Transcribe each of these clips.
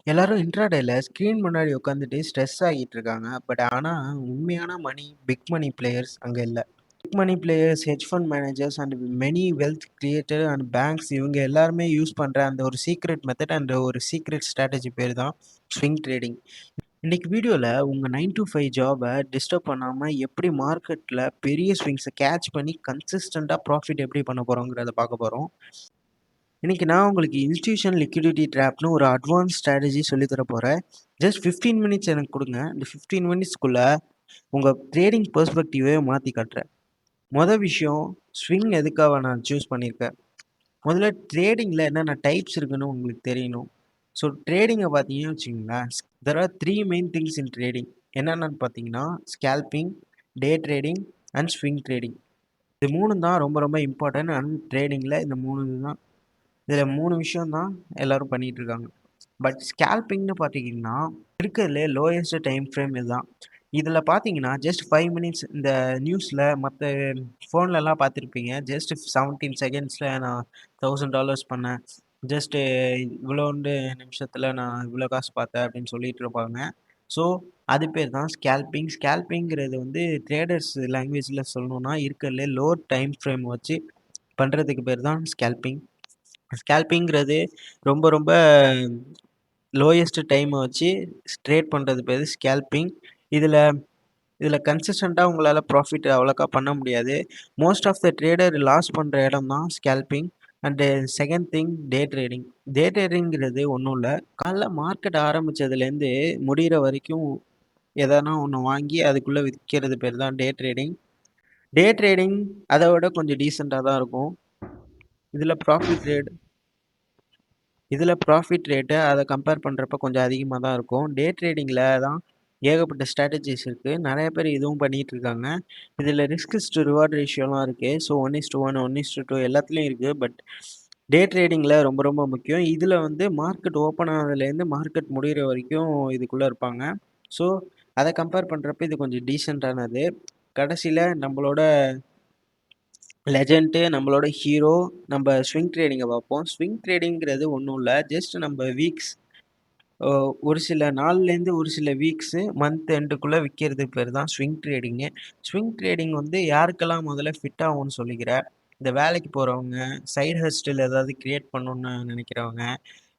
எல்லாரும் இன்ட்ராடேல ஸ்க்ரீன் முன்னாடி உட்காந்துட்டு ஸ்ட்ரெஸ் ஆகிட்டு இருக்காங்க. பட் ஆனால் உண்மையான பிக் மணி பிளேயர்ஸ் அங்கே இல்லை. Big money players, hedge fund managers and many wealth creator and banks இவங்க எல்லாருமே யூஸ் பண்ணுற அந்த ஒரு சீக்ரெட் மெத்தட் அண்ட் ஒரு சீக்ரெட் ஸ்ட்ராட்டஜி பேர் தான் ஸ்விங் ட்ரேடிங். இன்னைக்கு வீடியோவில் உங்கள் 9 to 5 ஜாபை டிஸ்டர்ப் பண்ணாமல் எப்படி மார்க்கெட்டில் பெரிய ஸ்விங்ஸை கேட்ச் பண்ணி கன்சிஸ்டண்ட்டாக ப்ராஃபிட் எப்படி பண்ண போகிறோங்கிறத பார்க்க போகிறோம். இன்னைக்கு நான் உங்களுக்கு இன்ஸ்டியூஷன் லிக்விடிட்டி ட்ராப்னு ஒரு அட்வான்ஸ் ஸ்ட்ராட்டஜி சொல்லித்தர போகிறேன். ஜஸ்ட் 15 மினிட்ஸ் எனக்கு கொடுங்க. இந்த 15 மினிட்ஸ்க்குள்ளே உங்கள் ட்ரேடிங் பெர்ஸ்பெக்டிவே மாற்றி காட்டுறேன். மொதல் விஷயம், ஸ்விங் எதுக்காக நான் சூஸ் பண்ணியிருக்கேன். முதல்ல ட்ரேடிங்கில் என்னென்ன டைப்ஸ் இருக்குன்னு உங்களுக்கு தெரியணும். ஸோ ட்ரேடிங்கை பார்த்தீங்கன்னு வச்சுக்கோங்களேன், there are 3 main things in trading. என்னென்னு பார்த்தீங்கன்னா scalping, day trading and swing trading. இது மூணு தான் ரொம்ப ரொம்ப இம்பார்ட்டன்ட். அண்ட் ட்ரேடிங்கில் இந்த மூணு தான், இதில் 3 விஷயம் தான் எல்லோரும் பண்ணிகிட்டு இருக்காங்க. பட் ஸ்கேல்பிங்னு பார்த்தீங்கன்னா இருக்கிறதுலே லோயஸ்ட் டைம் ஃப்ரேம் இதுதான். இதில் பார்த்தீங்கன்னா ஜஸ்ட் 5 மினிட்ஸ். இந்த நியூஸில் மற்ற ஃபோன்லலாம் பார்த்துருப்பீங்க, ஜஸ்ட் 17 செகண்ட்ஸில் நான் $1000 பண்ணேன், ஜஸ்ட்டு இவ்வளோண்டு நிமிஷத்தில் நான் இவ்வளோ காசு பார்த்தேன் அப்படின்னு சொல்லிட்டு இருப்பாங்க. ஸோ அது பேர் தான் ஸ்கேல்பிங். ஸ்கேல்பிங்கிறது வந்து ட்ரேடர்ஸ் லாங்குவேஜில் சொல்லணுன்னா இருக்கிறதுலே லோ டைம் ஃப்ரேம் வச்சு பண்ணுறதுக்கு பேர் தான் ஸ்கேல்பிங். ஸ்கேல்பிங்கிறது ரொம்ப ரொம்ப லோயஸ்ட் டைமை வச்சு ட்ரேட் பண்ணுறது பேர் ஸ்கேல்பிங். இதில் கன்சிஸ்டண்ட்டாக உங்களால் ப்ராஃபிட் அவ்வளோக்கா பண்ண முடியாது. Most of the trader loss பண்ணுற இடம் தான் scalping. And second thing, day trading. Day ட்ரேடிங்கிறது ஒன்றும் இல்லை, காலைல மார்க்கெட் ஆரம்பித்ததுலேருந்து முடிகிற வரைக்கும் எதனா ஒன்று வாங்கி அதுக்குள்ளே விற்கிறது பேர் தான் டே ட்ரேடிங். டே ட்ரேடிங் அதை விட கொஞ்சம் டீசெண்டாக தான் இருக்கும். இதில் ப்ராஃபிட் ரேட்டு அதை கம்பேர் பண்ணுறப்ப கொஞ்சம் அதிகமாக தான் இருக்கும். டே ட்ரேடிங்கில் தான் ஏகப்பட்ட ஸ்ட்ராட்டஜிஸ் இருக்குது. நிறைய பேர் இதுவும் பண்ணிகிட்டு இருக்காங்க. இதில் ரிஸ்க் டு ரிவார்ட் ரேஷியோலாம் இருக்குது. ஸோ 1:1, 1:2 எல்லாத்துலேயும் இருக்குது. பட் டே ட்ரேடிங்கில் ரொம்ப ரொம்ப முக்கியம். இதில் வந்து மார்க்கெட் ஓப்பன் ஆனதுலேருந்து மார்க்கெட் முடிகிற வரைக்கும் இதுக்குள்ளே இருப்பாங்க. ஸோ அதை கம்பேர் பண்ணுறப்ப இது கொஞ்சம் டீசெண்டானது. கடைசியில் நம்மளோட லெஜண்ட்டு, நம்மளோட ஹீரோ, நம்ம ஸ்விங் ட்ரேடிங்கை பார்ப்போம். ஸ்விங் ட்ரேடிங்கிறது ஒன்றும் இல்லை, ஜஸ்ட் நம்ம வீக்ஸ், ஒரு சில நாள்லேருந்து ஒரு சில வீக்ஸு மந்த் எண்டுக்குள்ளே விற்கிறது பேர் தான் ஸ்விங் ட்ரேடிங்கு. ஸ்விங் ட்ரேடிங் வந்து யாருக்கெல்லாம் முதல்ல ஃபிட் ஆகும்னு சொல்லிக்கிறேன். இந்த வேலைக்கு போகிறவங்க, சைடு ஹஸ்டில் ஏதாவது க்ரியேட் பண்ணணுன்னு நினைக்கிறவங்க,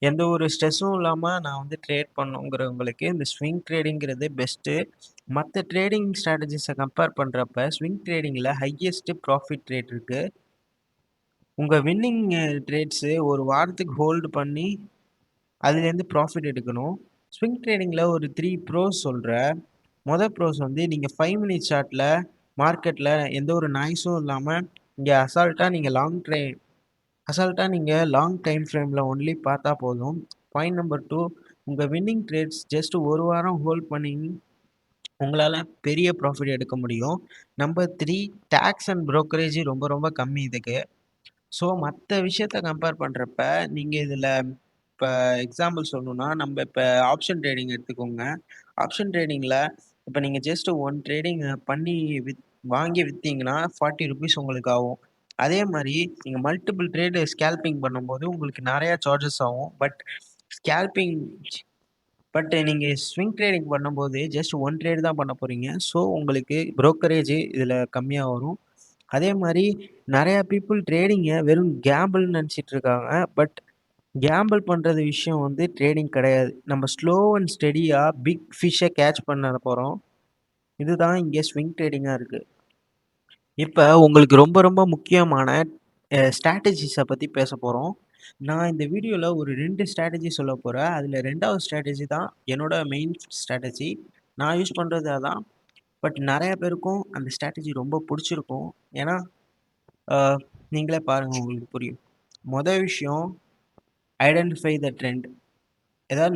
எந்த ஒரு ஸ்ட்ரெஸ்ஸும் இல்லாமல் நான் வந்து ட்ரேட் பண்ணுங்கிறவங்களுக்கு இந்த ஸ்விங் ட்ரேடிங்கிறது பெஸ்ட்டு. மற்ற ட்ரேடிங் ஸ்ட்ராட்டஜிஸை கம்பேர் பண்ணுறப்ப ஸ்விங் ட்ரேடிங்கில் ஹையஸ்ட்டு ப்ராஃபிட் ரேட் இருக்குது. உங்கள் வின்னிங் ட்ரேட்ஸு ஒரு வாரத்துக்கு ஹோல்டு பண்ணி அதுலேருந்து ப்ராஃபிட் எடுக்கணும். ஸ்விங் ட்ரேடிங்கில் ஒரு 3 ப்ரோஸ் சொல்கிறேன். மொதல் ப்ரோஸ் வந்து நீங்கள் 5 மினிட்ஸ் சார்ட்டில் மார்க்கெட்டில் எந்த ஒரு நாய்ஸும் இல்லாமல் இங்கே அசால்ட்டாக நீங்கள் லாங் டைம் ஃப்ரேமில் ஒன்லி பார்த்தா போதும். பாயிண்ட் நம்பர் 2, உங்கள் வின்னிங் ட்ரேட்ஸ் ஜஸ்ட் ஒரு வாரம் ஹோல்ட் பண்ணி உங்களால் பெரிய ப்ராஃபிட் எடுக்க முடியும். நம்பர் 3, டேக்ஸ் அண்ட் ப்ரோக்கரேஜ் ரொம்ப ரொம்ப கம்மி இதுக்கு. ஸோ மற்ற விஷயத்த கம்பேர் பண்ணுறப்ப நீங்கள் இதில் இப்போ எக்ஸாம்பிள் சொல்லணுன்னா, நம்ம இப்போ ஆப்ஷன் ட்ரேடிங் எடுத்துக்கோங்க. ஆப்ஷன் ட்ரேடிங்கில் இப்போ நீங்கள் ஜஸ்ட் ஒன் ட்ரேடிங் பண்ணி வாங்கி விற்றீங்கன்னா 40 ருபீஸ் உங்களுக்கு ஆகும். அதே மாதிரி நீங்கள் மல்டிபிள் ட்ரேடு ஸ்கேல்பிங் பண்ணும்போது உங்களுக்கு நிறையா சார்ஜஸ் ஆகும். பட் நீங்கள் ஸ்விங் ட்ரேடிங் பண்ணும்போது ஜஸ்ட் ஒன் ட்ரேட் தான் பண்ண போகிறீங்க. ஸோ உங்களுக்கு ப்ரோக்கரேஜ் இதில் கம்மியாக வரும். அதே மாதிரி நிறையா பீப்புள் ட்ரேடிங்கை வெறும் கேம்பிள்னு நினச்சிட்டு இருக்காங்க. பட் கேம்பிள் பண்ணுறது விஷயம் வந்து ட்ரேடிங் கிடையாது. நம்ம ஸ்லோ அண்ட் ஸ்டெடியாக பிக் ஃபிஷ்ஷை கேட்ச் பண்ண போகிறோம். இதுதான் இங்கே ஸ்விங் ட்ரேடிங்காக இருக்குது. இப்போ உங்களுக்கு ரொம்ப ரொம்ப முக்கியமான ஸ்ட்ராட்டஜிஸை பற்றி பேச போகிறோம். நான் இந்த வீடியோவில் ஒரு 2 ஸ்ட்ராட்டஜி சொல்ல போகிறேன். அதில் 2வது ஸ்ட்ராட்டஜி தான் என்னோட மெயின் ஸ்ட்ராட்டஜி. நான் யூஸ் பண்ணுறது அதான். பட் நிறையா பேருக்கும் அந்த ஸ்ட்ராட்டஜி ரொம்ப பிடிச்சிருக்கும். ஏன்னா நீங்களே பாருங்கள், உங்களுக்கு புரியும். மொதல் விஷயம், ஐடென்டிஃபை த ட்ரெண்ட். ஏதாவது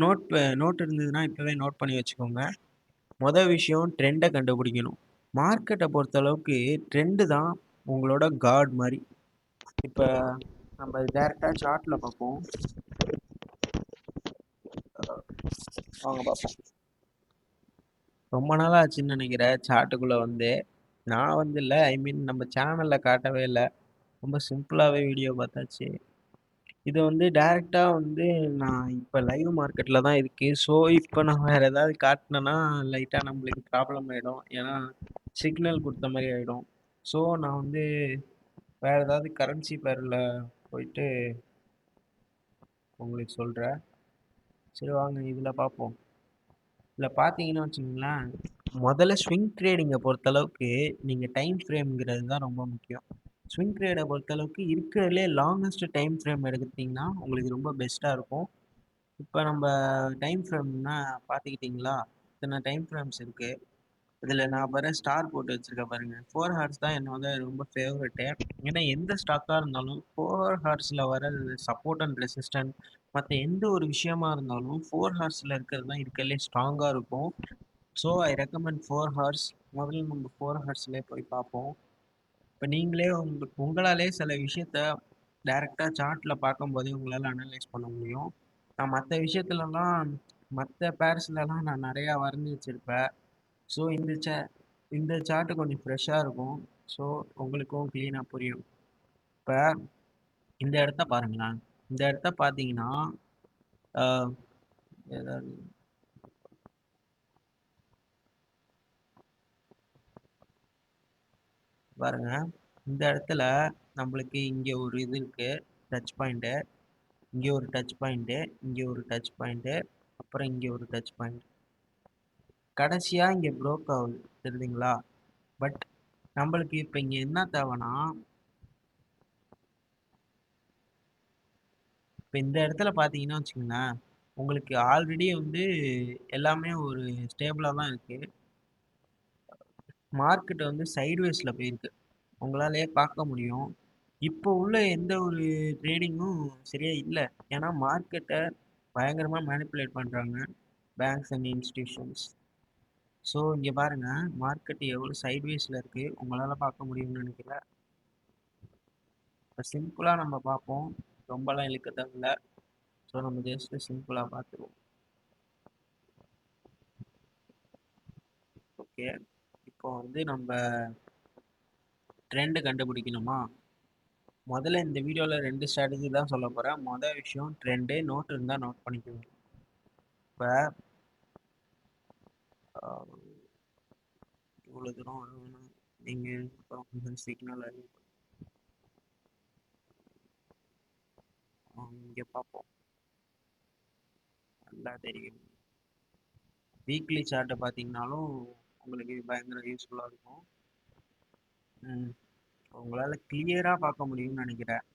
நோட் இருந்ததுன்னா இப்போவே நோட் பண்ணி வச்சுக்கோங்க. மொதல் விஷயம், ட்ரெண்டை கண்டுபிடிக்கணும். மார்க்கெட்டை பொறுத்தளவுக்கு ட்ரெண்டு தான் உங்களோட காட் மாதிரி. இப்போ நம்ம டேரெக்டாக சார்ட்டில் பார்ப்போம். வாங்க பார்ப்போம். ரொம்ப நாளாக ஆச்சுன்னு நினைக்கிறேன் சார்ட்டுக்குள்ளே வந்து. நான் வந்து இல்லை, ஐ மீன் நம்ம சேனலில் காட்டவே இல்லை, ரொம்ப சிம்பிளாகவே வீடியோ பார்த்தாச்சு. இது வந்து டைரக்ட்டா வந்து நான் இப்ப லைவ் மார்க்கெட்ல தான் இருக்கு. ஸோ, இப்ப நான் வேற ஏதாவது காட்டுனேன்னா, லைட்டா நம்மளுக்கு ப்ராப்ளம் ஆயிடும். ஏன்னா, சிக்னல் குடுத்த மாரி ஆயிடும். ஸோ, நான் வந்து வேற ஏதாவது கரன்சி பேர்ல போயிட்டு உங்களுக்கு சொல்றேன். சரி வாங்க இதுல பார்ப்போம். இதுல பார்த்தீங்கன்னா வச்சுக்கங்களேன், முதல்ல ஸ்விங் ட்ரேடிங்கை பொறுத்தளவுக்கு நீங்கள் டைம் ஃப்ரேம்ங்கிறது தான் ரொம்ப முக்கியம். ஸ்விங் ட்ரேடை பொறுத்தளவுக்கு இருக்கிறதுலே லாங்கஸ்ட் டைம் ஃப்ரேம் எடுத்துக்கிட்டிங்கன்னா உங்களுக்கு ரொம்ப பெஸ்ட்டாக இருக்கும். இப்போ நம்ம டைம் ஃப்ரேம்னா பார்த்துக்கிட்டிங்களா, இத்தனை டைம் ஃப்ரேம்ஸ் இருக்குது. இதில் நான் ஸ்டார் போட்டு வச்சுருக்கேன் பாருங்கள். 4 ஹார்ஸ் தான் என்னோட ரொம்ப ஃபேவரெட்டு. ஏன்னா எந்த ஸ்டாக்காக இருந்தாலும் 4 ஹார்ஸில் வர சப்போர்ட் அண்ட் ரெசிஸ்டன்ட் மற்ற எந்த ஒரு விஷயமா இருந்தாலும் 4 ஹார்ஸில் இருக்கிறது தான் இருக்கிறதுலே ஸ்ட்ராங்காக இருக்கும். So I recommend 4 hours. முதல்ல நம்ம 4 ஹார்ஸ்லேயே போய் பார்ப்போம். இப்போ நீங்களே உங்களாலே சில விஷயத்த டைரெக்டாக சார்ட்டில் பார்க்கும்போதே உங்களால் அனலைஸ் பண்ண முடியும். நான் மற்ற விஷயத்துலலாம் மற்ற பேர்ஸ்லலாம் நான் நிறையா வரைஞ்சி வச்சுருப்பேன். ஸோ இந்த சார்ட்டு கொஞ்சம் ஃப்ரெஷ்ஷாக இருக்கும். ஸோ உங்களுக்கும் க்ளீனாக புரியும். இப்போ இந்த இடத்த பாருங்களேன். இந்த இடத்த பார்த்தீங்கன்னா ஏதாவது பாருங்க. இந்த இடத்துல நம்மளுக்கு இங்கே ஒரு இது இருக்குது, டச் பாயிண்ட்டு. இங்கே ஒரு டச் பாயிண்ட்டு, இங்கே ஒரு டச் பாயிண்ட்டு, அப்புறம் இங்கே ஒரு டச் பாயிண்ட். கடைசியாக இங்கே ப்ரோக் ஆகுது, தெரியுதுங்களா? பட் நம்மளுக்கு இப்போ இங்கே என்ன தேவைன்னா, இப்போ இந்த இடத்துல பார்த்தீங்கன்னா வச்சுக்கோங்களேன், உங்களுக்கு ஆல்ரெடி வந்து எல்லாமே ஒரு ஸ்டேபிளாக தான் இருக்குது. மார்க்கெட் வந்து சைட்வேஸில் போயிருக்கு, உங்களாலேயே பார்க்க முடியும். இப்போ உள்ள எந்த ஒரு ட்ரேடிங்கும் சரியாக இல்லை. ஏன்னா மார்க்கெட்டை பயங்கரமாக மேனிப்புலேட் பண்ணுறாங்க பேங்க்ஸ் அண்ட் இன்ஸ்டிடியூஷன்ஸ். ஸோ இங்கே பாருங்கள், மார்க்கெட் எவ்வளோ சைட்வேஸில் இருக்குது உங்களால் பார்க்க முடியும்னு நினைக்கிறேன். இப்போ சிம்பிளாக நம்ம பார்ப்போம், ரொம்பலாம் இழுக்க தேவையில்ல. ஸோ நம்ம ஜஸ்ட்டு சிம்பிளாக பார்த்துருவோம். ஓகே, இப்போ வந்து நம்ம ட்ரெண்டு கண்டுபிடிக்கணுமா? முதல்ல இந்த வீடியோவில் 2 ஸ்ட்ராட்டஜி தான் சொல்ல போகிறேன். மொதல் விஷயம் ட்ரெண்டு, நோட் இருந்தால் நோட் பண்ணிக்கோங்க. இப்போ இவ்வளோ தூரம் வரணும் நீங்கள் சிக்னல் இங்கே பார்ப்போம், நல்லா தெரியும். வீக்லி சார்ட்டை பார்த்தீங்கன்னாலும் உங்களுக்கு பயங்கர யூஸ்ஃபுல்லாக இருக்கும். உங்களால் கிளியராக பார்க்க முடியும்னு நினைக்கிறேன்.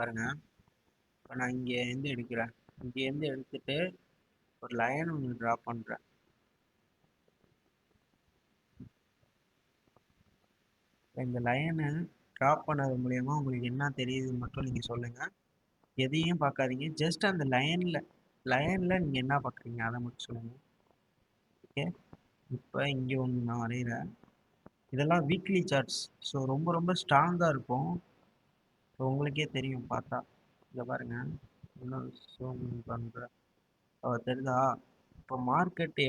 பாருங்க, இப்போ நான் இங்கேருந்து எடுக்கிறேன். இங்கேருந்து எடுத்துட்டு ஒரு லைன் ஒன்று ட்ரா பண்ணுறேன். இந்த லைனை ட்ரா பண்ணது மூலயமா உங்களுக்கு என்ன தெரியுதுன்னு மட்டும் நீங்கள் சொல்லுங்கள். எதையும் பார்க்காதீங்க, ஜஸ்ட் அந்த லைனில் நீங்கள் என்ன பார்க்குறீங்க அதை மட்டும் சொல்லுங்கள். ஓகே, இப்போ இங்கே ஒன்று நான் வரைகிறேன். இதெல்லாம் வீக்லி சார்ட்ஸ். ஸோ ரொம்ப ரொம்ப ஸ்ட்ராங்காக இருக்கும். ஸோ உங்களுக்கே தெரியும் பார்த்தா. இதை பாருங்கள், இன்னொரு ஜூம் பண்ணுறேன். தெரியுதா? இப்போ மார்க்கெட்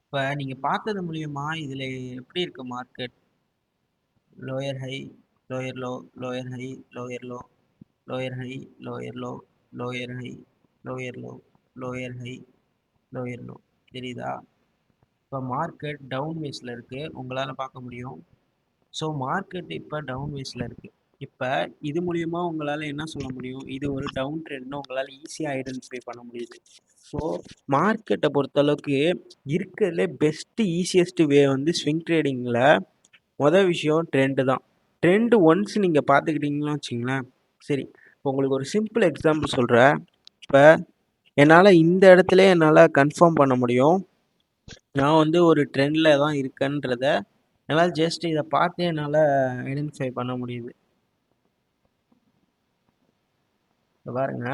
இப்போ நீங்கள் பார்த்தது மூலியமா இதில் எப்படி இருக்குது market? Lower high, lower low, lower high, lower low, lower high, lower low, lower high, lower low, lower high, lower low. தெரியுதா? இப்போ மார்க்கெட் டவுன் வேஸில் இருக்குது, உங்களால் பார்க்க முடியும். ஸோ மார்க்கெட் இப்போ டவுன் வேஸில் இருக்குது. இப்போ இது மூலியமா உங்களால் என்ன சொல்ல முடியும்? இது ஒரு டவுன் ட்ரெண்ட்னு உங்களால் ஈஸியாக ஐடென்டிஃபை பண்ண முடியுது. ஸோ மார்க்கெட்டை பொறுத்தளவுக்கு இருக்கிறதுலே பெஸ்ட்டு ஈஸியஸ்ட்டு வே வந்து ஸ்விங் ட்ரேடிங்கில் மொதல் விஷயம் ட்ரெண்டு தான். ட்ரெண்டு ஒன்ஸ் நீங்கள் பார்த்துக்கிட்டிங்கன்னு வச்சிங்களேன். சரி, இப்போ உங்களுக்கு ஒரு சிம்பிள் எக்ஸாம்பிள் சொல்கிறேன். இப்போ என்னால் இந்த இடத்துல என்னால் கன்ஃபார்ம் பண்ண முடியும் நான் வந்து ஒரு ட்ரெண்டில் தான் இருக்கேன்றத. என்னால் ஜஸ்ட் இதை பார்த்து என்னால் ஐடென்டிஃபை பண்ண முடியுது. இப்போ பாருங்க,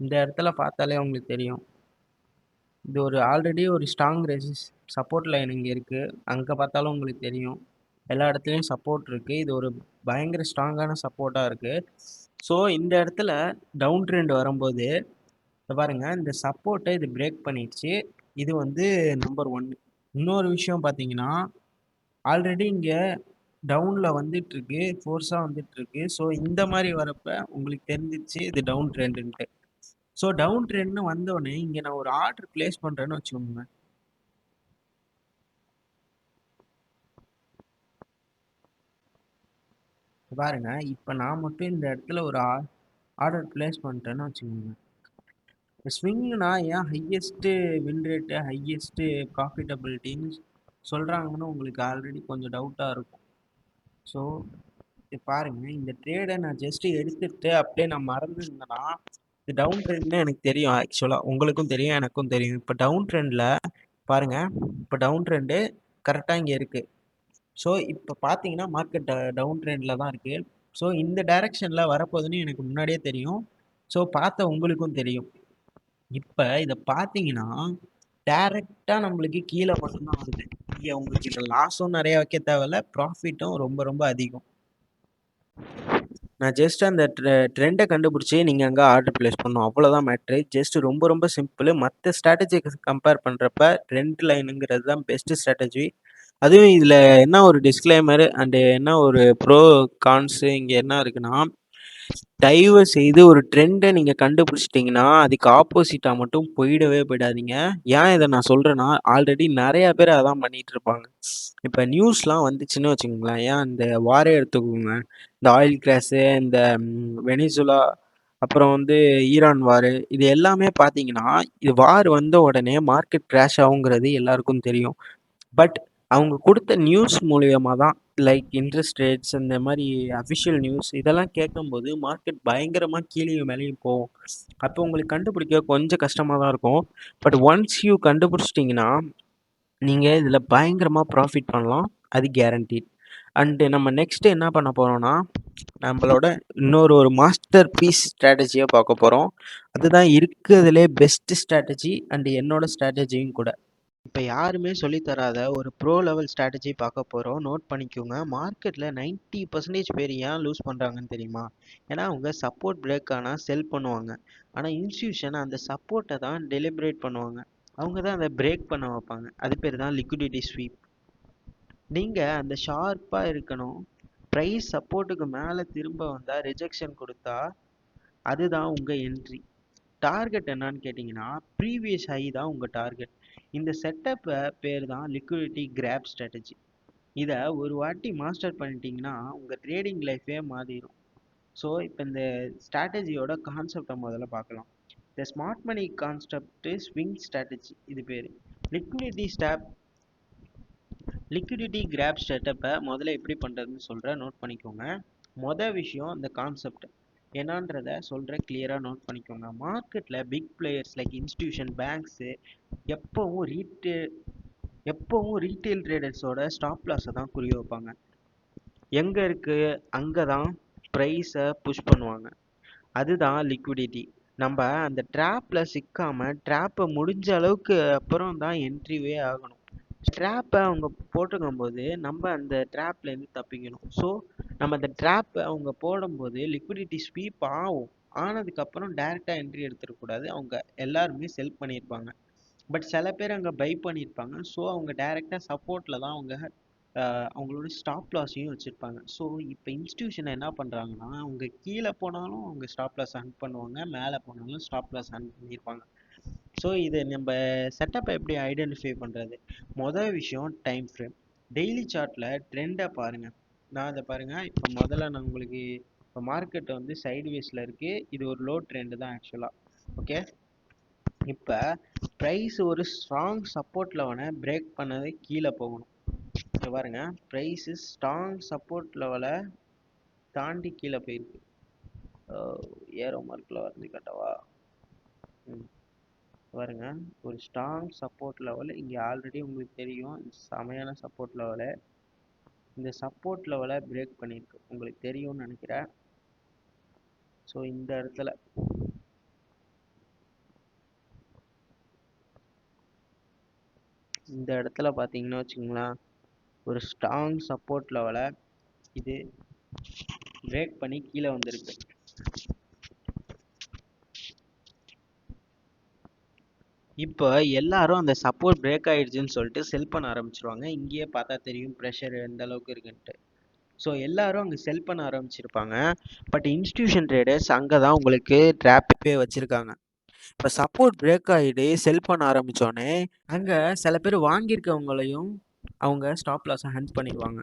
இந்த இடத்துல பார்த்தாலே உங்களுக்கு தெரியும், இது ஒரு ஆல்ரெடி ஒரு ஸ்ட்ராங் சப்போர்ட் லைன் இங்கே இருக்குது. அங்கே பார்த்தாலும் உங்களுக்கு தெரியும், எல்லா இடத்துலையும் சப்போர்ட் இருக்குது. இது ஒரு பயங்கர ஸ்ட்ராங்கான சப்போர்ட்டாக இருக்குது. ஸோ இந்த இடத்துல டவுன் ட்ரெண்ட் வரும்போது பாருங்கள், இந்த சப்போர்ட்டை இது பிரேக் பண்ணிடுச்சு. இது வந்து நம்பர் 1. இன்னொரு விஷயம் பார்த்தீங்கன்னா, ஆல்ரெடி இங்கே டவுனில் வந்துட்டுருக்கு, ஃபோர்ஸாக வந்துட்டுருக்கு. ஸோ இந்த மாதிரி வரப்ப உங்களுக்கு தெரிஞ்சிச்சு இது டவுன் ட்ரெண்டுன்ட்டு. ஸோ டவுன் ட்ரெண்ட்னு வந்தோடனே இங்கே நான் ஒரு ஆர்டர் பிளேஸ் பண்ணுறேன்னு வச்சுக்கோங்க. பாருங்க, இப்போ நான் மட்டும் இந்த இடத்துல ஒரு ஆர்டர் பிளேஸ் பண்ணிட்டேன்னு வச்சுக்கோங்க. ஸ்விங்னா ஏன் ஹையஸ்ட்டு வின் ரேட்டு, ஹையஸ்ட்டு ப்ராஃபிட்டபிலிட்டின்னு சொல்கிறாங்கன்னு உங்களுக்கு ஆல்ரெடி கொஞ்சம் டவுட்டாக இருக்கும். ஸோ பாருங்க, இந்த ட்ரேடை நான் ஜஸ்ட்டு எடுத்துட்டு அப்படியே நான் மறந்துருந்தேன்னா இது டவுன் ட்ரெண்ட்னு எனக்கு தெரியும். ஆக்சுவலாக உங்களுக்கும் தெரியும், எனக்கும் தெரியும். இப்போ டவுன் ட்ரெண்டில் பாருங்க, இப்போ டவுன் ட்ரெண்டு கரெக்டாக இங்கே இருக்குது. ஸோ இப்போ பார்த்தீங்கன்னா மார்க்கெட் டவுன் ட்ரெண்டில் தான் இருக்குது. ஸோ இந்த டைரெக்ஷனில் வரப்போகுதுன்னு எனக்கு முன்னாடியே தெரியும். ஸோ பார்த்த உங்களுக்கும் தெரியும். இப்போ இதை பார்த்தீங்கன்னா டேரெக்டாக நம்மளுக்கு கீழே மட்டும்தான் வருது. இங்கே உங்களுக்கு இதில் லாஸும் நிறைய வைக்க தேவையில்ல, ப்ராஃபிட்டும் ரொம்ப ரொம்ப அதிகம். நான் ஜஸ்ட் அந்த ட்ரெண்டை கண்டுபிடிச்சி நீங்கள் அங்கே ஆர்டர் பிளேஸ் பண்ணணும், அவ்வளோதான் மேட்ரு. ஜஸ்ட் ரொம்ப ரொம்ப சிம்பிள். மற்ற ஸ்ட்ராட்டஜி கம்பேர் பண்ணுறப்ப ட்ரெண்ட் லைனுங்கிறது தான் பெஸ்ட்டு ஸ்ட்ராட்டஜி. அதுவும் இதில் என்ன ஒரு டிஸ்க்ளைமர் அண்டு என்ன ஒரு ப்ரோ கான்ஸு இங்கே என்ன இருக்குன்னா, தயவு செய்து ஒரு ட்ரெண்டை நீங்கள் கண்டுபிடிச்சிட்டிங்கன்னா அதுக்கு ஆப்போசிட்டாக மட்டும் போயிடாதீங்க. ஏன் இதை நான் சொல்கிறேன்னா, ஆல்ரெடி நிறையா பேர் அதான் பண்ணிகிட்டு இருப்பாங்க. இப்போ நியூஸ்லாம் வந்துச்சுன்னு வச்சுக்கோங்களேன், ஏன் இந்த வாரே எடுத்துக்கோங்க, இந்த ஆயில் கிராஷு, இந்த வெனிசுலா, அப்புறம் வந்து ஈரான் வாரு, இது எல்லாமே பார்த்தீங்கன்னா இது வார் வந்த உடனே மார்க்கெட் கிராஷ் ஆகுங்கிறது எல்லாருக்கும் தெரியும். பட் அவங்க கொடுத்த நியூஸ் மூலியமாக தான், லைக் இன்ட்ரெஸ்ட் ரேட்ஸ் இந்த மாதிரி அஃபிஷியல் நியூஸ் இதெல்லாம் கேட்கும்போது மார்க்கெட் பயங்கரமாக கீழேயும் மேலேயும் போகும். அப்போ உங்களுக்கு கண்டுபிடிக்க கொஞ்சம் கஷ்டமாக தான் இருக்கும். பட் ஒன்ஸ் யூ கண்டுபிடிச்சிட்டிங்கன்னா நீங்கள் இதில் பயங்கரமாக ப்ராஃபிட் பண்ணலாம், அது கேரண்டீட். அண்டு நம்ம நெக்ஸ்ட்டு என்ன பண்ண போகிறோம்னா, நம்மளோட ஒரு மாஸ்டர் பீஸ் ஸ்ட்ராட்டஜியை பார்க்க போகிறோம். அதுதான் இருக்கிறதுலே பெஸ்ட்டு ஸ்ட்ராட்டஜி அண்டு என்னோட ஸ்ட்ராட்டஜியும் கூட. இப்போ யாருமே சொல்லித்தராத ஒரு ப்ரோ லெவல் ஸ்ட்ராட்டஜி பார்க்க போகிறோம். நோட் பண்ணிக்கோங்க. மார்க்கெட்டில் 90% பேர் ஏன் லூஸ் பண்ணுறாங்கன்னு தெரியுமா? ஏன்னா அவங்க சப்போர்ட் பிரேக் ஆனால் செல் பண்ணுவாங்க. ஆனால் இன்ஸ்டியூஷன் அந்த சப்போர்ட்டை தான் டெலிபரேட் பண்ணுவாங்க. அவங்க தான் அதை பிரேக் பண்ண வைப்பாங்க. அது பேர் தான் லிக்விடிட்டி ஸ்வீப். நீங்கள் அந்த ஷார்ப்பாக இருக்கணும். ப்ரைஸ் சப்போர்ட்டுக்கு மேலே திரும்ப வந்தால் ரிஜெக்ஷன் கொடுத்தா அதுதான் உங்கள் என்ட்ரி. டார்கெட் என்னன்னு கேட்டிங்கன்னா, ப்ரீவியஸ் ஹை தான் உங்கள் டார்கெட். இந்த செட்டப்பை பேர் தான் லிக்விடிட்டி கிராப் ஸ்ட்ராட்டஜி. இதை ஒரு வாட்டி மாஸ்டர் பண்ணிட்டீங்கன்னா உங்கள் ட்ரேடிங் லைஃபே மாறிடும். ஸோ இப்போ இந்த ஸ்ட்ராட்டஜியோட கான்செப்டை முதல்ல பார்க்கலாம். இந்த smart money concept swing strategy இது பேர். லிக்விடிட்டி கிராப் செட்டப்பை முதல்ல எப்படி பண்ணுறதுன்னு சொல்கிறேன், நோட் பண்ணிக்கோங்க. மொதல் விஷயம் இந்த கான்செப்ட் என்னன்றதை சொல்கிறேன், கிளியராக நோட் பண்ணிக்கோங்க. மார்க்கெட்டில் big players like institution, banks எப்போவும் ரீட்டெயில் ட்ரேடர்ஸோட ஸ்டாப் லாஸை தான் குறி வைப்பாங்க. எங்கே இருக்குது அங்கே தான் ப்ரைஸை புஷ் பண்ணுவாங்க. அதுதான் லிக்விடிட்டி. நம்ம அந்த ட்ராப்பில் சிக்காமல் ட்ராப்பை முடிஞ்ச அளவுக்கு அப்புறம் தான் என்ட்ரிவே ஆகணும். ட்ராப்பை அவங்க போட்டுக்கும்போது நம்ம அந்த ட்ராப்லேருந்து தப்பிக்கணும். ஸோ நம்ம அந்த ட்ராப்பை அவங்க போடும்போது லிக்விடிட்டி ஸ்வீப் ஆகும். ஆனதுக்கப்புறம் டேரெக்டாக என்ட்ரி எடுத்துடக்கூடாது. அவங்க எல்லாருமே செல் பண்ணியிருப்பாங்க. பட் சில பேர் அங்கே பை பண்ணியிருப்பாங்க. ஸோ அவங்க டேரெக்டாக சப்போர்ட்டில் தான் அவங்களோட ஸ்டாப் லாஸையும் வச்சுருப்பாங்க. ஸோ இப்போ இன்ஸ்டியூஷனை என்ன பண்ணுறாங்கன்னா, அவங்க கீழே போனாலும் அவங்க ஸ்டாப் லாஸ் ஹண்ட் பண்ணுவாங்க, மேலே போனாலும் ஸ்டாப் லாஸ் ஹண்ட் பண்ணியிருப்பாங்க. ஸோ இது நம்ம செட்டப்பை எப்படி ஐடென்டிஃபை பண்ணுறது? மொதல் விஷயம் டைம் ஃப்ரேம். டெய்லி சார்ட்டில் ட்ரெண்டை பாருங்கள். நான் அதை பாருங்கள், இப்போ முதல்ல நான் உங்களுக்கு இப்போ மார்க்கெட் வந்து சைட்வேஸில் இருக்குது. இது ஒரு லோ ட்ரெண்டு தான் ஆக்சுவலாக. ஓகே, இப்போ ப்ரைஸ் ஒரு ஸ்ட்ராங் சப்போர்ட் லெவலை பிரேக் பண்ணது கீழே போகணும். இப்போ பாருங்க, ப்ரைஸு ஸ்ட்ராங் சப்போர்ட் லெவலை தாண்டி கீழே போயிருக்கு. ஏரோ மார்க்கில் வந்து கட்டவா? பாருங்க, ஒரு ஸ்ட்ராங் சப்போர்ட் லெவல் இங்கே ஆல்ரெடி உங்களுக்கு தெரியும். செமையான சப்போர்ட் லெவலு. இந்த சப்போர்ட் லெவலை பிரேக் பண்ணியிருக்கு, உங்களுக்கு தெரியும்னு நினைக்கிறேன். ஸோ இந்த இடத்துல பார்த்தீங்கன்னா வச்சுங்களேன், ஒரு ஸ்ட்ராங் சப்போர்ட் லெவலை இது பிரேக் பண்ணி கீழே வந்திருக்கு. இப்போ எல்லாரும் அந்த சப்போர்ட் பிரேக் ஆயிடுச்சுன்னு சொல்லிட்டு செல் பண்ண ஆரம்பிச்சிருவாங்க. இங்கேயே பார்த்தா தெரியும் ப்ரெஷர் எந்த அளவுக்கு இருக்குன்ட்டு. ஸோ எல்லாரும் அங்கே செல் பண்ண ஆரம்பிச்சிருப்பாங்க. பட் இன்ஸ்டிடியூஷன் ட்ரேடர்ஸ் அங்கே தான் உங்களுக்கு ட்ராப்பே வச்சுருக்காங்க. இப்போ சப்போர்ட் பிரேக் ஆகிட்டு செல் பண்ண ஆரம்பித்தோடனே அங்கே சில பேர் வாங்கியிருக்கவங்களையும் அவங்க ஸ்டாப் லாஸை ஹண்ட் பண்ணிடுவாங்க.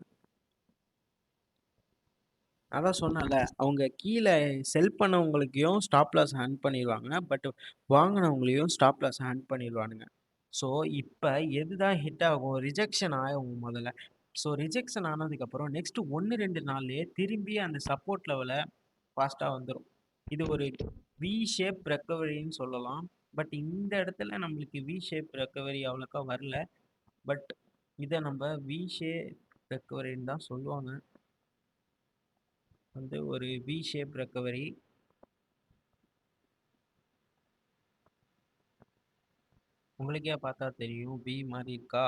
அதான் சொன்னேன்ல, அவங்க கீழே செல் பண்ணவங்களுக்கையும் ஸ்டாப் லாஸ் ஹண்ட் பண்ணிடுவாங்க. பட் வாங்கினவங்களையும் ஸ்டாப் லாஸ் ஹண்ட் பண்ணிடுவானுங்க. ஸோ இப்போ எதுதான் ஹிட் ஆகும்? ரிஜெக்ஷன் ஆகும் முதல்ல. ஸோ ரிஜெக்ஷன் ஆனதுக்கப்புறம் நெக்ஸ்ட் 1-2 நாள்லேயே திரும்பி அந்த சப்போர்ட் லெவலை ஃபாஸ்ட்டாக வந்துடும். இது ஒரு வி ஷேப் ரெக்கவரின்னு சொல்லலாம். பட் இந்த இடத்துல நம்மளுக்கு வி ஷேப் ரெக்கவரி அவ்வளோக்கா வரல. பட் இதை நம்ம வி ஷேப் ரெக்கவரின்னு தான் சொல்லுவாங்க. வந்து ஒரு வி ஷேப் ரெக்கவரி. உங்களுக்கே பார்த்தா தெரியும் வி மாதிரி இருக்கா.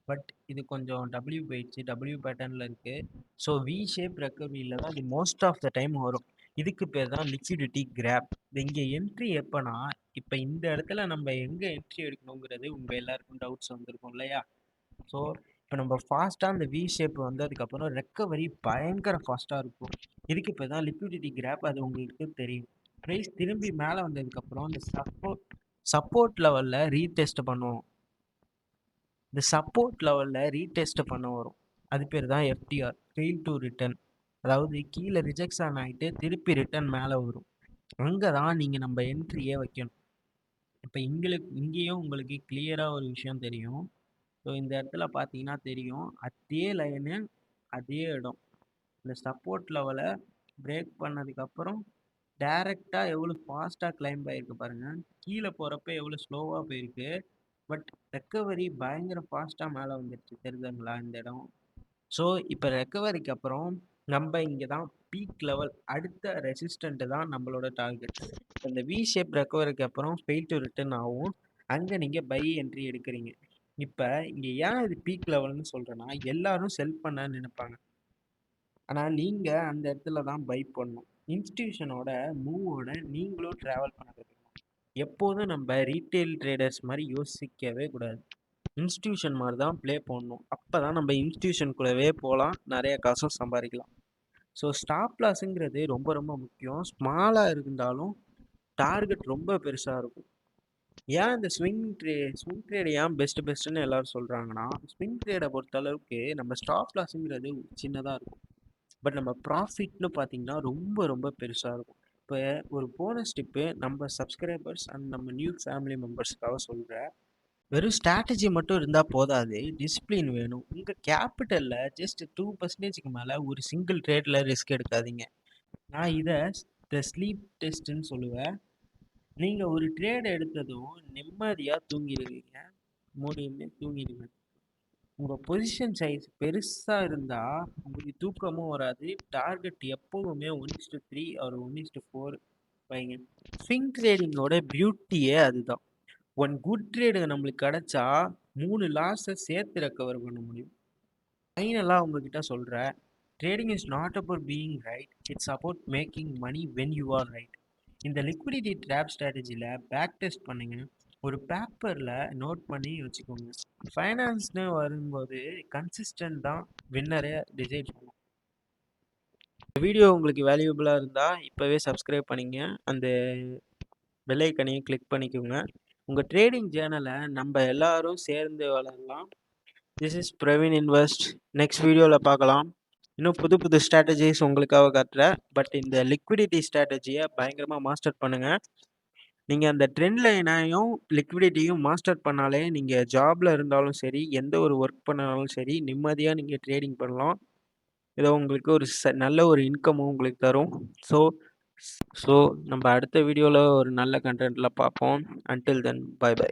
பட் இது கொஞ்சம் டபிள்யூ போயிடுச்சு, டபிள்யூ பேட்டர்னில் இருக்குது. ஸோ வி ஷேப் ரெக்கவரியில் தான் இது மோஸ்ட் ஆஃப் த டைம் வரும். இதுக்கு பேர் தான் லிக்விடிட்டி கிராப். இங்கே என்ட்ரி எப்போனா, இப்போ இந்த இடத்துல நம்ம எங்கே என்ட்ரி எடுக்கணுங்கிறது உங்கள் எல்லாருக்கும் டவுட்ஸ் வந்திருக்கும் இல்லையா? ஸோ இப்போ நம்ம ஃபாஸ்ட்டாக அந்த வி ஷேப் வந்ததுக்கப்புறம் ரெக்கவரி பயங்கர ஃபாஸ்ட்டாக இருக்கும். இதுக்கு இப்போ தான் லிக்விடிட்டி கிராப். அது உங்களுக்கு தெரியும். ப்ரைஸ் திரும்பி மேலே வந்ததுக்கப்புறம் இந்த சப்போர்ட் லெவலில் ரீடெஸ்ட் பண்ணுவோம். இந்த சப்போர்ட் லெவலில் ரீடெஸ்ட் பண்ண வரும். அது பேர் தான் எஃப்டிஆர், ஃபெயில் டு ரிட்டர்ன். அதாவது கீழே ரிஜெக்ஷன் ஆகிட்டு திருப்பி ரிட்டர்ன் மேலே வரும். அங்கே தான் நீங்கள் நம்ம என்ட்ரியே வைக்கணும். இப்போ இங்கேயும் உங்களுக்கு கிளியராக ஒரு விஷயம் தெரியும். ஸோ இந்த இடத்துல பார்த்தீங்கன்னா தெரியும், அதே லைனு அதே இடம். இந்த சப்போர்ட் லெவலை பிரேக் பண்ணதுக்கப்புறம் டேரெக்டாக எவ்வளோ ஃபாஸ்ட்டாக கிளைம்ப் ஆகிருக்கு பாருங்கள். கீழே போகிறப்ப எவ்வளோ ஸ்லோவாக போயிருக்கு. பட் ரெக்கவரி பயங்கர ஃபாஸ்ட்டாக மேலே வந்துடுச்சு. தெரியுதுங்களா இந்த இடம்? ஸோ இப்போ ரெக்கவரிக்கு அப்புறம் நம்ம இங்கே தான் பீக் லெவல், அடுத்த ரெசிஸ்டண்ட்டு தான் நம்மளோட டார்கெட். இந்த வி ஷேப் ரெக்கவரிக்கு அப்புறம் ஃபெயில் டு ரிட்டர்ன் ஆகும். அங்கே நீங்கள் பை என்ட்ரி எடுக்கிறீங்க. இப்போ இங்கே ஏன் இது பீக் லெவல்னு சொல்கிறேன்னா, எல்லாரும் செல் பண்ண நினைப்பாங்க. ஆனால் நீங்கள் அந்த இடத்துல தான் பை பண்ணணும். இன்ஸ்டிடியூஷனோட மூவோட நீங்களும் ட்ராவல் பண்ண கற்றுக்கணும். எப்போதும் நம்ம ரீட்டைல் ட்ரேடர்ஸ் மாதிரி யோசிக்கவே கூடாது. இன்ஸ்டிடியூஷன் மாதிரி தான் ப்ளே பண்ணணும். அப்போ தான் நம்ம இன்ஸ்டிடியூஷனுக்குள்ளவே போகலாம், நிறைய காசும் சம்பாதிக்கலாம். ஸோ ஸ்டாப் லாஸுங்கிறது ரொம்ப ரொம்ப முக்கியம். ஸ்மாலாக இருந்தாலும் டார்கெட் ரொம்ப பெருசாக இருக்கும். ஏன் இந்த ஸ்விங் ட்ரேட் ஏன் பெஸ்ட்டுன்னு எல்லாரும் சொல்கிறாங்கன்னா, ஸ்விங் ட்ரேடை பொறுத்தளவுக்கு நம்ம ஸ்டாப் லாஸுங்கிறது சின்னதாக இருக்கும். பட் நம்ம ப்ராஃபிட்னு பார்த்தீங்கன்னா ரொம்ப ரொம்ப பெருசாக இருக்கும். இப்போ ஒரு போனஸ் டிப்பு நம்ம சப்ஸ்கிரைபர்ஸ் அண்ட் நம்ம நியூ ஃபேமிலி மெம்பர்ஸ்க்காக சொல்கிறேன். வெறும் ஸ்ட்ராட்டஜி மட்டும் இருந்தால் போதாது, டிசிப்ளின் வேணும். உங்கள் கேபிட்டலில் ஜஸ்ட் 2%க்கு மேலே ஒரு சிங்கிள் ட்ரேடில் ரிஸ்க் எடுக்காதீங்க. நான் இதை த ஸ்லீப் டெஸ்ட்டுன்னு சொல்லுவேன். நீங்கள் ஒரு ட்ரேட் எடுத்ததும் நிம்மதியாக தூங்கிடுவீங்க, மூடின்னு தூங்கிடுங்க. உங்கள் பொசிஷன் சைஸ் பெருசாக இருந்தால் உங்களுக்கு தூக்கமும் வராது. டார்கெட் எப்போவுமே 1:3 ஒரு 1:4 வைங்க. ஸ்விங் ட்ரேடிங்கோட பியூட்டியே அதுதான். ஒன் குட் ட்ரேடு நம்மளுக்கு கிடச்சா 3 லாஸை சேர்த்து ரெக்கவர் பண்ண முடியும். ஃபைனலாக உங்ககிட்ட சொல்கிறேன், trading is not about being right, it's about making money when you are right. இந்த லிக்விடிட்டி ட்ராப் ஸ்ட்ராட்டஜியில் பேக் டெஸ்ட் பண்ணுங்க, ஒரு பேப்பரில் நோட் பண்ணி வச்சுக்கோங்க. ஃபைனான்ஸ்னு வரும்போது கன்சிஸ்டன்ட் தான் வின்னரே டிசைட் பண்ணும். இந்த வீடியோ உங்களுக்கு வேல்யூபிளாக இருந்தால் இப்போவே சப்ஸ்கிரைப் பண்ணிங்க, அந்த பெல் ஐக்கனையும் கிளிக் பண்ணிக்கோங்க. உங்கள் ட்ரேடிங் ஜேர்னலை நம்ம எல்லாரும் சேர்ந்து வளரலாம். This is Praveen invest. Next வீடியோவில் பார்க்கலாம். இன்னும் புது புது ஸ்ட்ராட்டஜிஸ் உங்களுக்காக காட்டுறேன். பட் இந்த லிக்விடிட்டி ஸ்ட்ராட்டஜியை பயங்கரமாக மாஸ்டர் பண்ணுங்கள். நீங்கள் அந்த ட்ரெண்ட் லைனையும் லிக்விடிட்டியும் மாஸ்டர் பண்ணாலே நீங்கள் ஜாபில் இருந்தாலும் சரி, எந்த ஒரு ஒர்க் பண்ணாலும் சரி, நிம்மதியாக நீங்கள் ட்ரேடிங் பண்ணலாம். ஏதோ உங்களுக்கு ஒரு நல்ல ஒரு இன்கமும் உங்களுக்கு தரும். ஸோ நம்ம அடுத்த வீடியோவில் ஒரு நல்ல கண்டென்ட்டில் பார்ப்போம். Until then, bye by.